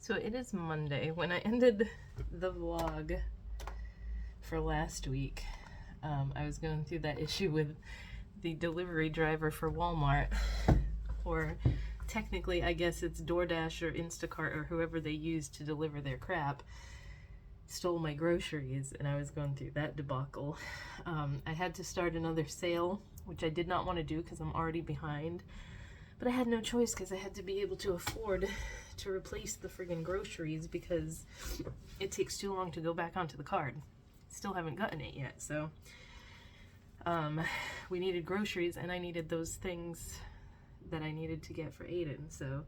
So it is Monday. When I ended the vlog for last week, I was going through that issue with the delivery driver for Walmart, or technically I guess it's DoorDash or Instacart or whoever they use to deliver their crap, stole my groceries, and I was going through that debacle. I had to start another sale, which I did not want to do because I'm already behind, but I had no choice because I had to be able to afford to replace the friggin' groceries because it takes too long to go back onto the card. Still haven't gotten it yet, so we needed groceries and I needed those things that I needed to get for Aiden, so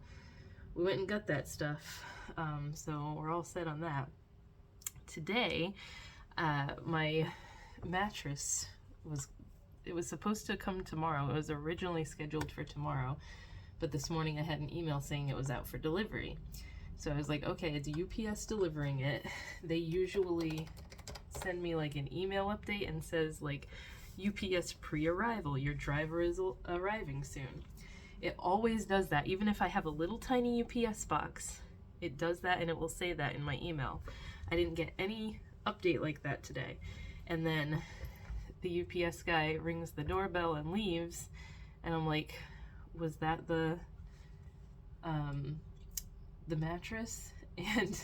we went and got that stuff. So we're all set on that. Today, my mattress was supposed to come tomorrow. It was originally scheduled for tomorrow, but this morning I had an email saying it was out for delivery. So I was like, okay, it's UPS delivering it. They usually send me like an email update and says like, UPS pre-arrival, your driver is arriving soon. It always does that. Even if I have a little tiny UPS box, it does that and it will say that in my email. I didn't get any update like that today. And then the UPS guy rings the doorbell and leaves, and I'm like, was that the mattress? And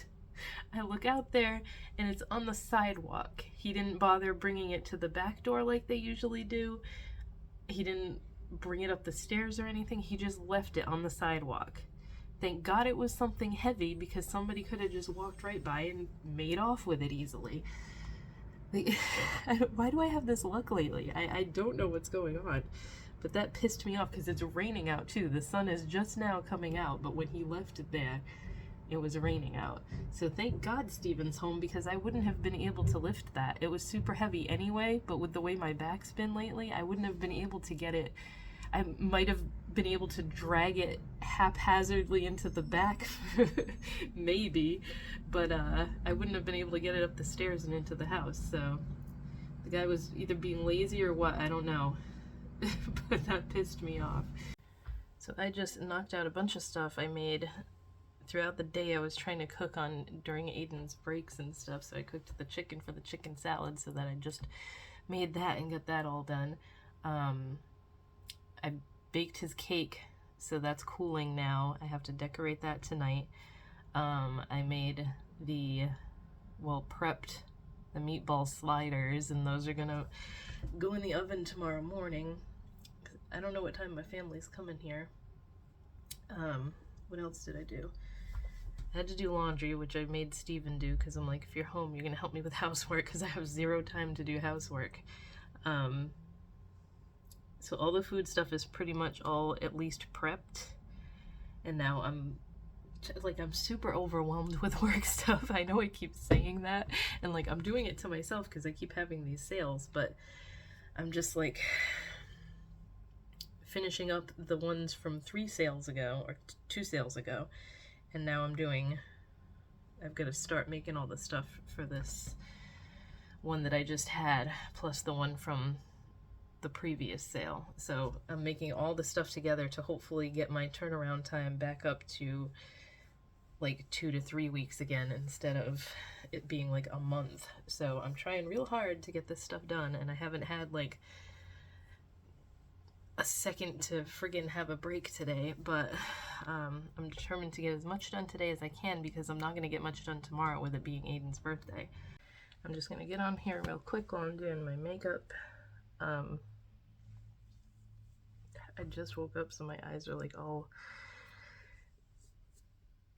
I look out there and it's on the sidewalk. He didn't bother bringing it to the back door like they usually do. He didn't bring it up the stairs or anything. He just left it on the sidewalk. Thank God it was something heavy, because somebody could have just walked right by and made off with it easily. Like, why do I have this luck lately? I don't know what's going on. But that pissed me off because it's raining out too. The sun is just now coming out, but when he left it there, it was raining out. So thank God Steven's home, because I wouldn't have been able to lift that. It was super heavy anyway, but with the way my back's been lately, I wouldn't have been able to get it. I might have been able to drag it haphazardly into the back, maybe, but I wouldn't have been able to get it up the stairs and into the house. So the guy was either being lazy or what, I don't know. But that pissed me off. So I just knocked out a bunch of stuff I made throughout the day. I was trying to cook on during Aiden's breaks and stuff, so I cooked the chicken for the chicken salad, so that I just made that and got that all done. I baked his cake, so that's cooling now. I have to decorate that tonight. I made prepped the meatball sliders, and those are gonna go in the oven tomorrow morning. I don't know what time my family's coming here. What else did I do? I had to do laundry, which I made Steven do, because I'm like, if you're home, you're gonna help me with housework, because I have zero time to do housework. So all the food stuff is pretty much all at least prepped, and now I'm super overwhelmed with work stuff. I know I keep saying that, and like I'm doing it to myself because I keep having these sales, but I'm just like finishing up the ones from 3 sales ago, or 2 sales ago, and now I've got to start making all the stuff for this one that I just had, plus the one from the previous sale. So I'm making all the stuff together to hopefully get my turnaround time back up to like 2 to 3 weeks again, instead of it being like a month. So I'm trying real hard to get this stuff done, and I haven't had like a second to friggin' have a break today, but I'm determined to get as much done today as I can, because I'm not going to get much done tomorrow with it being Aiden's birthday. I'm just going to get on here real quick while I'm doing my makeup. I just woke up, so my eyes are like all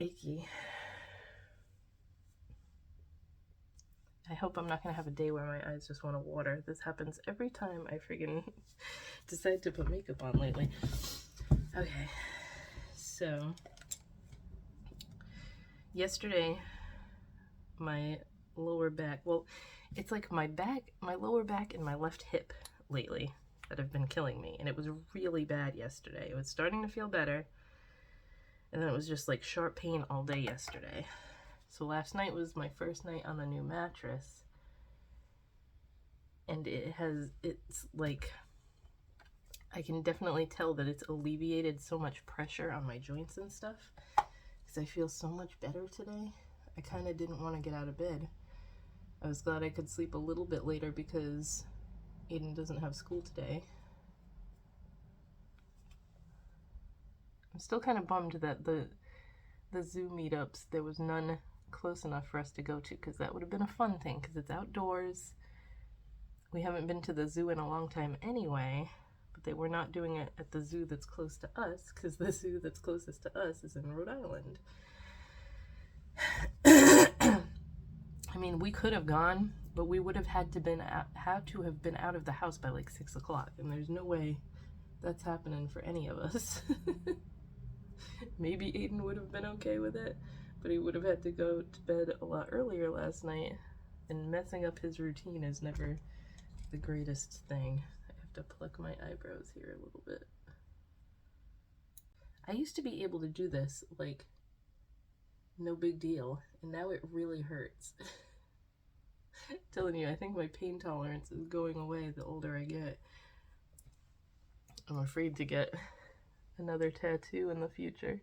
achy. I hope I'm not going to have a day where my eyes just want to water. This happens every time I friggin' decide to put makeup on lately. Okay, so yesterday my lower back, well, it's like my lower back and my left hip lately that have been killing me, and it was really bad yesterday. It was starting to feel better, and then it was just like sharp pain all day yesterday. So last night was my first night on the new mattress, and it's like, I can definitely tell that it's alleviated so much pressure on my joints and stuff. because I feel so much better today. I kind of didn't want to get out of bed. I was glad I could sleep a little bit later because Aiden doesn't have school today. I'm still kind of bummed that the zoo meetups, there was none close enough for us to go to, because that would have been a fun thing, because it's outdoors. We haven't been to the zoo in a long time anyway, but they were not doing it at the zoo that's close to us, because the zoo that's closest to us is in Rhode Island. I mean, we could have gone, but we would have had to have been out of the house by like 6 o'clock, and there's no way that's happening for any of us. Maybe Aiden would have been okay with it, but he would have had to go to bed a lot earlier last night, and messing up his routine is never the greatest thing. I have to pluck my eyebrows here a little bit. I used to be able to do this, like, no big deal, and now it really hurts. I'm telling you, I think my pain tolerance is going away the older I get. I'm afraid to get another tattoo in the future.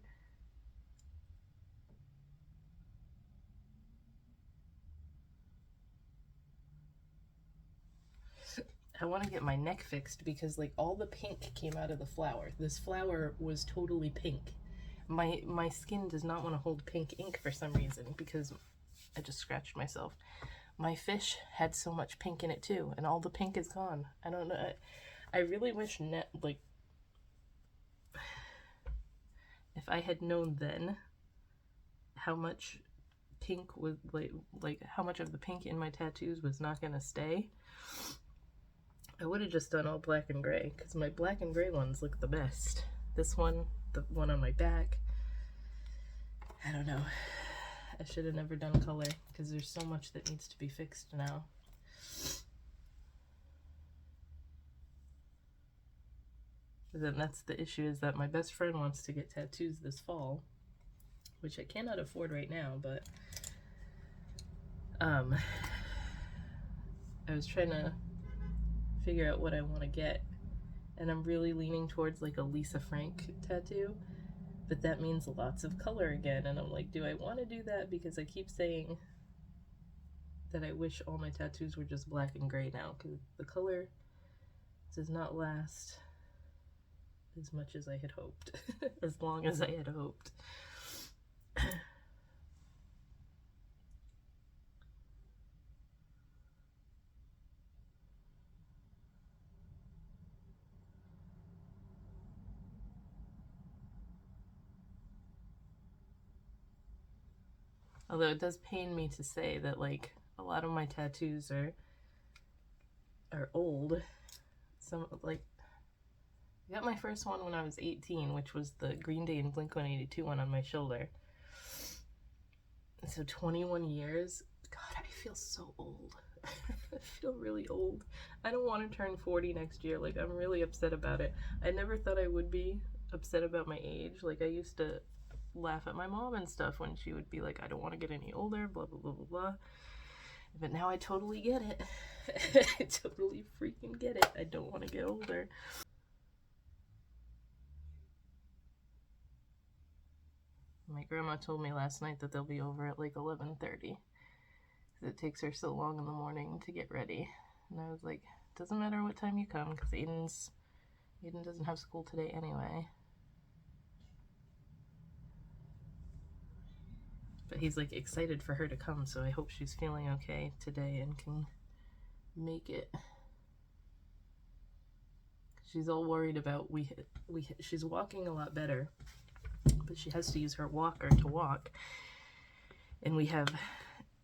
I want to get my neck fixed because like all the pink came out of the flower. This flower was totally pink. My skin does not want to hold pink ink for some reason because I just scratched myself. My fish had so much pink in it too, and all the pink is gone. I don't know. I really wish if I had known then how much pink was like how much of the pink in my tattoos was not gonna stay, I would have just done all black and gray, because my black and gray ones look the best. This one, the one on my back, I don't know. I should have never done color because there's so much that needs to be fixed now. Then that's the issue, is that my best friend wants to get tattoos this fall, which I cannot afford right now, but I was trying to figure out what I want to get, and I'm really leaning towards like a Lisa Frank tattoo, but that means lots of color again, and I'm like, do I want to do that? Because I keep saying that I wish all my tattoos were just black and gray now, because the color does not last as much as I had hoped, as long as I had hoped. Although it does pain me to say that like a lot of my tattoos are old. Some like I got my first one when I was 18, which was the Green Day and Blink-182 one on my shoulder. So 21 years. God, I feel so old. I feel really old. I don't want to turn 40 next year. Like, I'm really upset about it. I never thought I would be upset about my age. Like, I used to laugh at my mom and stuff when she would be like, I don't want to get any older, blah, blah, blah, blah, blah. But now I totally get it. I totally freaking get it. I don't want to get older. My grandma told me last night that they'll be over at like 11:30. It takes her so long in the morning to get ready. And I was like, doesn't matter what time you come, because Aiden doesn't have school today anyway. But he's like excited for her to come, so I hope she's feeling okay today and can make it. She's all worried about she's walking a lot better, but she has to use her walker to walk, and we have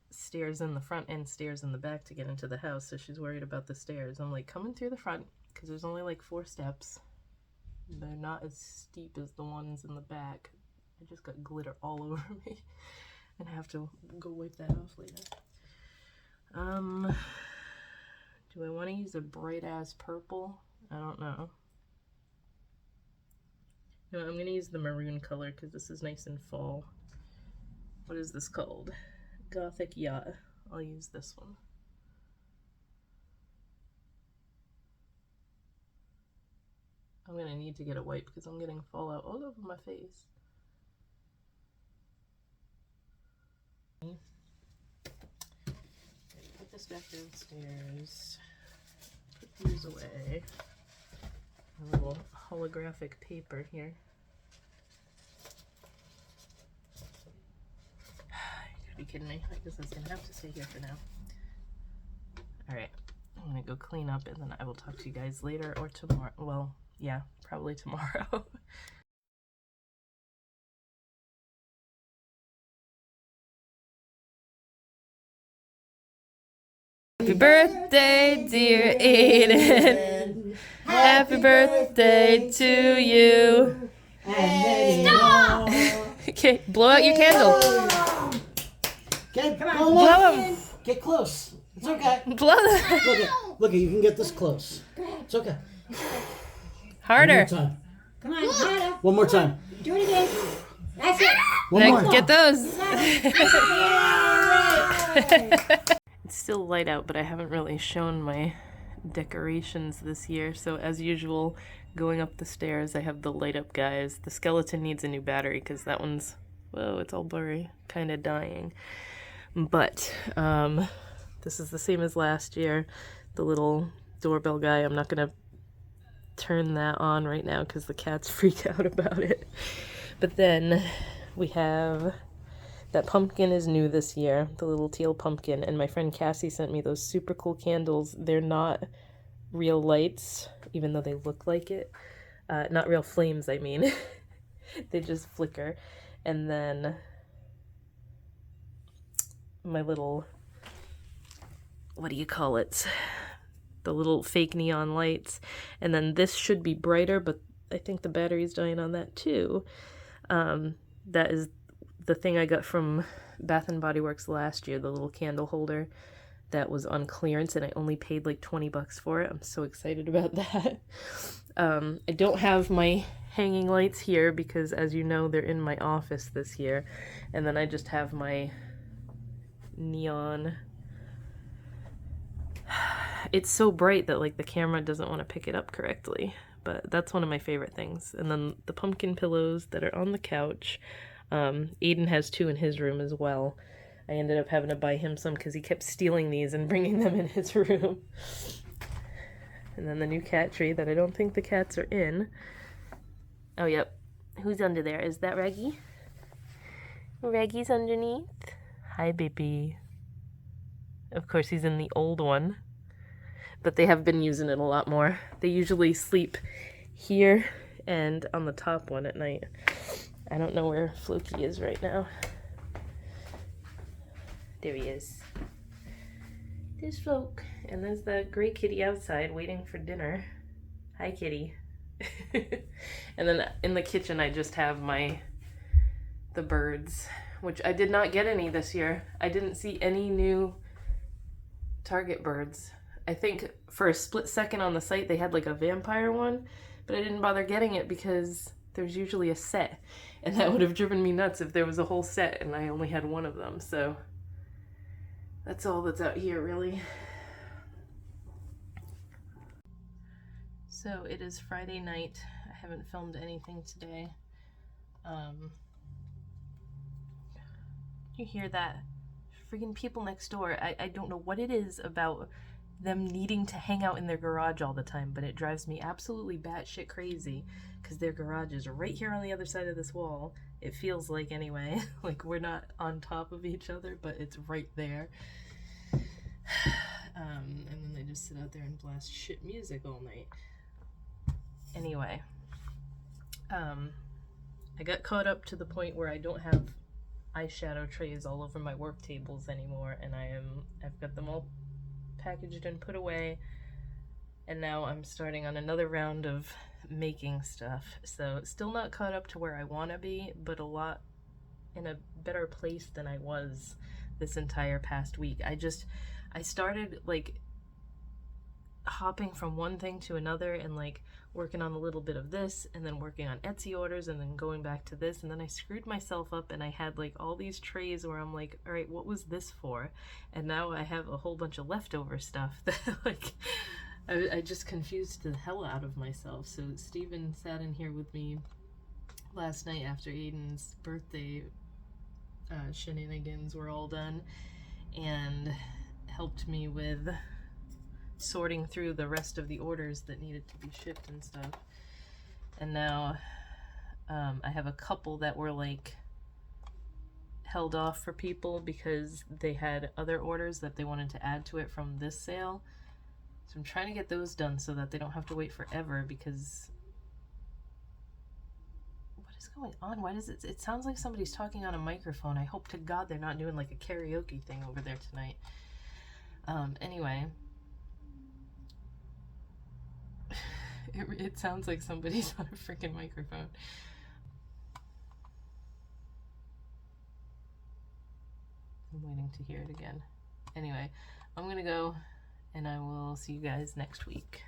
stairs in the front and stairs in the back to get into the house, so she's worried about the stairs. I'm like, coming through the front, because there's only like 4 steps. They're not as steep as the ones in the back. I just got glitter all over me, and I have to go wipe that off later. Do I want to use a bright ass purple? I don't know. No, I'm gonna use the maroon color because this is nice and fall. What is this called? Gothic Yacht. I'll use this one. I'm gonna need to get a wipe because I'm getting fallout all over my face. stack downstairs. Put these away. A little holographic paper here. You gotta be kidding me. I guess it's gonna have to stay here for now. Alright, I'm gonna go clean up and then I will talk to you guys later or tomorrow. Well, yeah, probably tomorrow. Happy birthday, dear Aiden. Happy birthday to you. Stop! Okay, blow out your candle. Get, Blow him. Get close. It's okay. Blow them. Look, you can get this close. It's okay. Harder. One more time. Come on, harder. One more time. Do it again. That's it. One more. Get those. It's still light out, but I haven't really shown my decorations this year. So as usual, going up the stairs, I have the light up guys. The skeleton needs a new battery because that one's, whoa, it's all blurry, kind of dying. But this is the same as last year. The little doorbell guy, I'm not gonna turn that on right now because the cats freak out about it. But then we have that pumpkin is new this year, the little teal pumpkin, and my friend Cassie sent me those super cool candles. They're not real lights, even though they look like it. Not real flames, I mean. They just flicker. And then my little, what do you call it? The little fake neon lights. And then this should be brighter, but I think the battery's dying on that too. That is the thing I got from Bath & Body Works last year, the little candle holder that was on clearance, and I only paid like 20 bucks for it. I'm so excited about that. I don't have my hanging lights here because, as you know, they're in my office this year. And then I just have my neon. It's so bright that like the camera doesn't want to pick it up correctly, but that's one of my favorite things. And then the pumpkin pillows that are on the couch. Aiden has two in his room as well. I ended up having to buy him some because he kept stealing these and bringing them in his room. And then the new cat tree that I don't think the cats are in. Oh, yep. Who's under there? Is that Reggie? Reggie's underneath. Hi, baby. Of course, he's in the old one. But they have been using it a lot more. They usually sleep here and on the top one at night. I don't know where Floki is right now. There he is. There's Floke. And there's the gray kitty outside waiting for dinner. Hi, kitty. And then in the kitchen I just have the birds, which I did not get any this year. I didn't see any new Target birds. I think for a split second on the site they had like a vampire one, but I didn't bother getting it because there's usually a set, and that would have driven me nuts if there was a whole set and I only had one of them. So that's all that's out here, really. So it is Friday night. I haven't filmed anything today. You hear that? Freaking people next door. I don't know what it is about them needing to hang out in their garage all the time, but it drives me absolutely batshit crazy because their garage is right here on the other side of this wall. It feels like, anyway. Like we're not on top of each other, but it's right there. And then they just sit out there and blast shit music all night. Anyway, I got caught up to the point where I don't have eyeshadow trays all over my work tables anymore, and I've got them all packaged and put away, and now I'm starting on another round of making stuff. So still not caught up to where I want to be, but a lot in a better place than I was this entire past week. I started like hopping from one thing to another and like working on a little bit of this and then working on Etsy orders and then going back to this, and then I screwed myself up and I had like all these trays where I'm like, all right, what was this for? And now I have a whole bunch of leftover stuff that like I just confused the hell out of myself. So Steven sat in here with me last night after Aiden's birthday shenanigans were all done and helped me with sorting through the rest of the orders that needed to be shipped and stuff. And now I have a couple that were like held off for people because they had other orders that they wanted to add to it from this sale. So I'm trying to get those done so that they don't have to wait forever, because what is going on? Why does it sounds like somebody's talking on a microphone. I hope to God they're not doing like a karaoke thing over there tonight. Anyway, it sounds like somebody's on a freaking microphone. I'm waiting to hear it again. Anyway, I'm gonna go and I will see you guys next week.